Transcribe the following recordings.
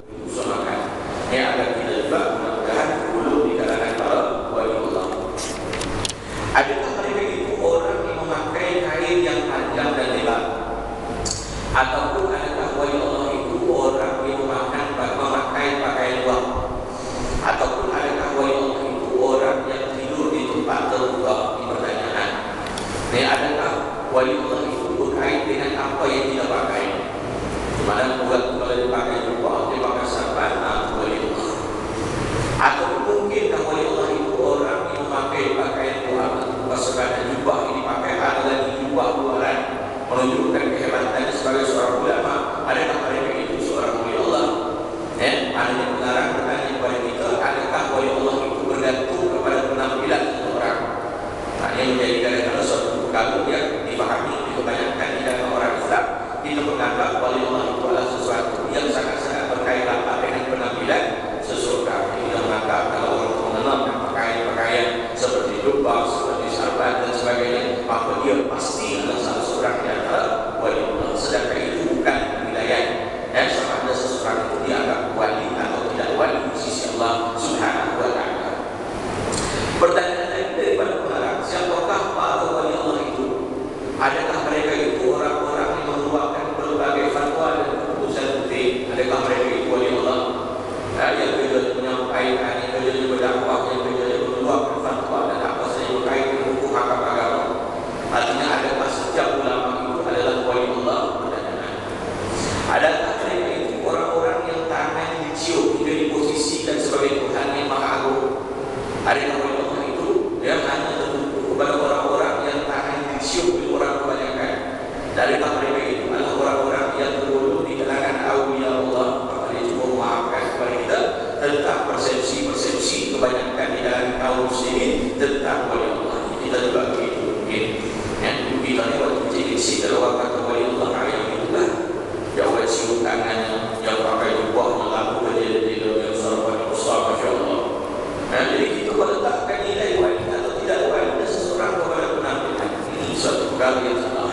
usahakan ya agar kita juga mudah-mudahan dulu di kalangan para wali Allah. Adakah mereka itu orang yang memakai kain yang panjang dan lebar? Ataupun adakah wali Allah itu orang yang memakai pakaian luar? Ataupun adakah wali Allah itu orang yang tidur di tempat terbuka? Ini pertanyaan. Adakah wali Allah itu berkait dengan apa yang dia pakai? Mana bukan kalau dia pakai jubah, dia pakai sarban, wali Allah. Atau mungkinkah wali Allah itu orang yang memakai pakaian luar? Sekadar jubah ini pakai ada lagi jubah luaran menunjukkan kehebatannya sebagai seorang ulama. Adakah mereka itu seorang wali Allah? Ada yang melarang bertanya kepada kita, adakah wali Allah itu bergantung kepada penampilan seseorang? Yang menjadi kadang-kadang suatu perkara yang dipahami kebanyakan di dalam orang Islam. Kita menganggap wali Allah itu adalah sesuatu yang sangat-sangat berkait rapat dengan penampilan seseorang. Kita menganggap kalau orang itu mengenakan pakaian seperti jubah, seperti sarban dan sebagainya, maka dia pasti adalah salah seorang di antara wali Allah. Sedangkan itu bukan penilaian sama ada seseorang itu dianggap wali atau tidak wali di sisi Allah Subhanahu wa ta'ala. Pertanyaan lain daripada pengarang, siapakah para wali Allah itu? Adakah mereka itu orang-orang yang mengeluarkan berbagai fatwa dan keputusan penting? Adakah mereka itu wali Allah? Yang kerja menyampaikan, yang kerja berdakwah, yang kerja mengeluarkan fatwa dan apa saja berkait dengan hukum hakam agama. Artinya adakah setiap ulama itu adalah wali Allah? Pertanyaan. Adakah mereka itu orang-orang yang tangan dicium hingga diposisikan sebagai Tuhan yang Maha Agung? Adakah wali Allah itu yang hanya tertentu kepada orang-orang yang tangan dicium oleh orang kebanyakan? Adakah mereka itu adalah orang-orang yang tergolong di kalangan awliya Allah? Maka dia cuma memaafkan kepada kita tentang persepsi-persepsi kebanyakan di dalam kaum muslimin tentang wali Allah. Kita juga begitu mungkin. Kita ni waktu kecil isi kalau orang kata wali Allah yang itulah yang awal cium tangannya, yang pakai jubah, yang laku dia yang sarban besar, Masya Allah. Jadi kita meletakkan nilai wali atau tidak wali seseorang kepada penampilan. Ini suatu perkara yang salah.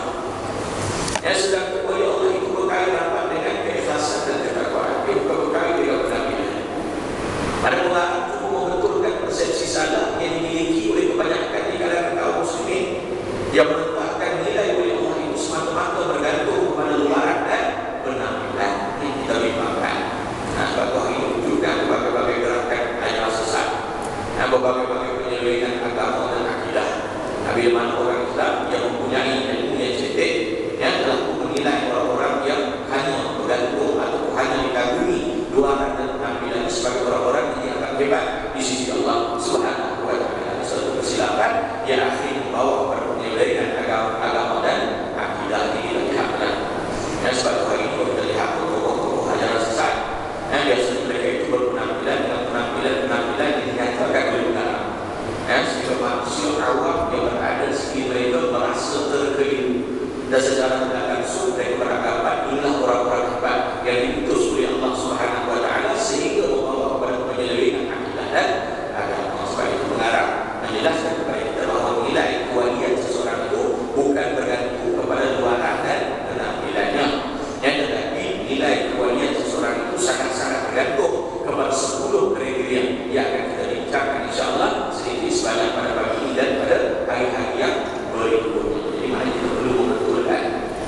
Sedangkan wali Allah itu berkait rapat dengan keikhlasan dan ketakwaan. Dia bukan berkait dengan penampilan. Pada mulanya cukup membetulkan persepsi salah yang dimiliki oleh kebanyakan di kalangan kaum muslimin yang meletakkan nilai wali Allah itu semata-mata bergantung kepada luaran dan penampilan yang kita bimbangkan. Sebab hari ini wujudkan berbagai-bagai gerakan ajaran sesat, berbagai-bagai penyelewengan agama dan akidah. Bila mana orang Islam yang mempunyai ilmu yang cetek yang telah menilai orang-orang yang hanya bergantung atau hanya dikagumi luaran dan penampilan sebagai orang-orang yang dianggap hebat di sisi Allah Subhanahu wa ta'ala. Suatu kesilapan yang akhirnya membawa kepada penyelewengan agama dan akidah ini dan dihapkan. Sebab hari ini kita lihat tokoh-tokoh ajaran sesat biasanya mereka itu berpenampilan dengan penampilan yang dinyatakan oleh negara. Sehingga manusia awam yang berada di sekitar mereka merasa terkeliru dan secara tidak langsung mereka beranggapan inilah orang-orang hebat yang diutus oleh Allah Subhanahu wa ta'ala sehingga membawa kepada penyelewengan akidah dan agama. Sebab itu mengarang menjelaskan kepada kita bahawa nilai kewalian seseorang itu bukan bergantung kepada luaran dan penampilannya, tetapi nilai kewalian seseorang itu sangat-sangat bergantung kepada 10 kriteria yang akan kita bincangkan insyaAllah sedikit sebanyak pada pagi ini dan pada hari-hari yang berikutnya. Jadi mari kita perlu membetulkan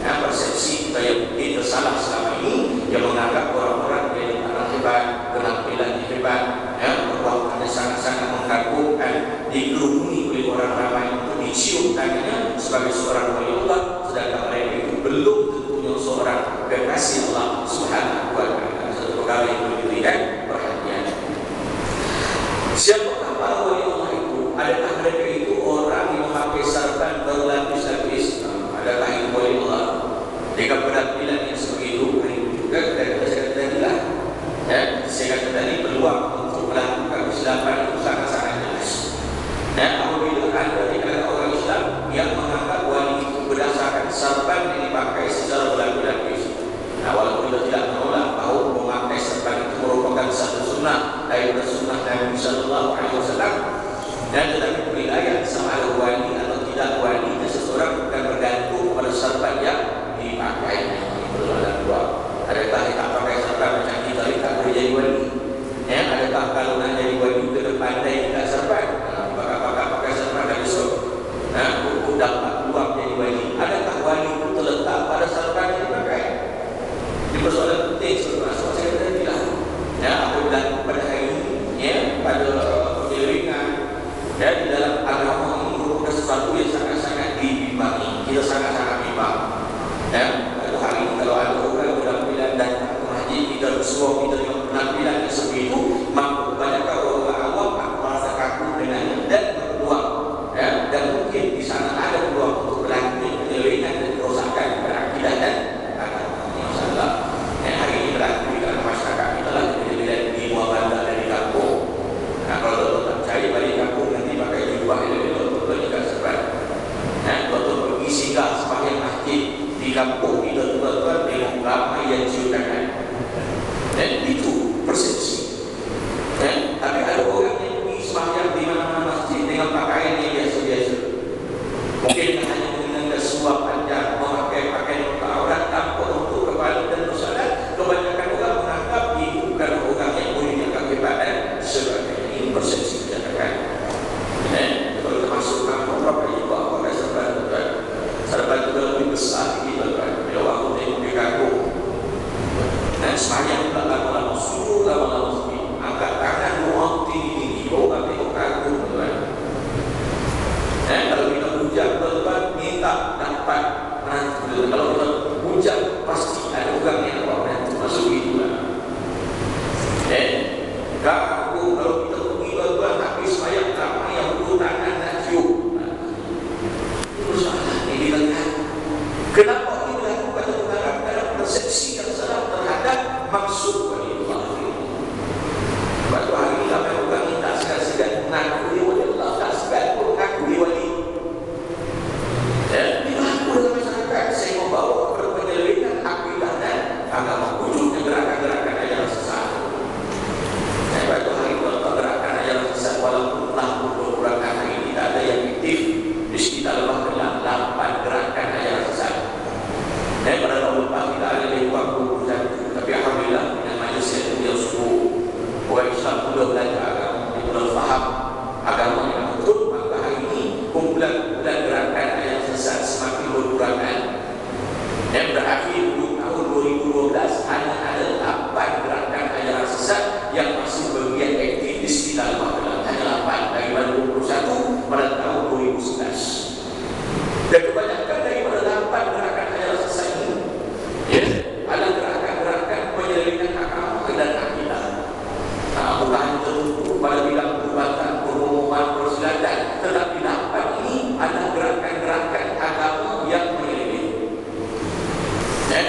persepsi kita yang mungkin tersalah selama ini yang menganggap orang-orang yang orang hebat, penampilan hebat, perbuatannya sangat-sangat mengagumkan, dikerumuni oleh orang ramai untuk dicium tangannya sebagai seorang wali Allah, sedangkan mereka itu belum tentunya seorang kekasih Allah Subhanahu wa ta'ala. Satu perkara yang perlu diberikan perhatian. Siapakah para wali Allah itu? Adakah mereka itu orang yang memakai sarban berlapis-lapis? Adakah itu wali Allah? Jika penampilan yang seperti itu juga kita tadilah saya kata tadi peluang untuk melakukan kesilapan itu sangat-sangat jelas. Apabila ada di kalangan orang Islam yang menganggap wali itu berdasarkan sarban yang dipakai secara berlapis-lapis, walaupun kita tidak menolak bahawa memakai sarban itu merupakan satu sunnah daripada sunnah Nabi Sallallahu Alaihi Wasallam, dan tetapi penilaian sama ada wali atau tidak wali seseorang bukan bergantung pada sarban yang dipakai. Perlu ada dua. Adakah kita pakai sarban macam kita lihat Ganggu kalau kita pergi tuan-tuan habis bayar ramai yang berhutanan dan cium. Itu salah ini dilihat. Kenapa ini dilakukan dalam persepsi yang salah terhadap maksud waliullah? Waktu hari ini kami orang minta sekali-sekali mengakui waliullah, tak sekali pun mengakui wali. Dan dilaku dalam masyarakat, saya membawa kepada penyelewengan akidah dan agama, wujudnya gerakan-gerakan ajaran sesat. Saya waktu hari ini gerakan ajaran sesat walaupun telah berkurangkan hari ini tak ada yang aktif di sekitar lebah kelam 8 gerakan ajaran sesat. Dan pada tahun lepas tidak ada lebih kurang 21, tapi alhamdulillah dengan majlis yang dia subuh orang Islam sudah belajar agama, dia sudah faham agama yang betul. Maka hari ini kumpulan-kumpulan gerakan ajaran sesat semakin berkurangan. Dan berakhir tahun 2012 hanya ada 8 gerakan ajaran sesat yang masih bergiat aktif di sekitar Magelang. Hanya 8 daripada 21 pada tahun 2011. Dan kebanyakan daripada 8 gerakan ajaran sesat ini, ya, ada gerakan-gerakan penyelewengan agama dan akidah. Bukan tertentu pada bidang perubatan, pengumuman, persilatan, tetapi 8 ini ada gerakan-gerakan agama yang menyeleweng. Dan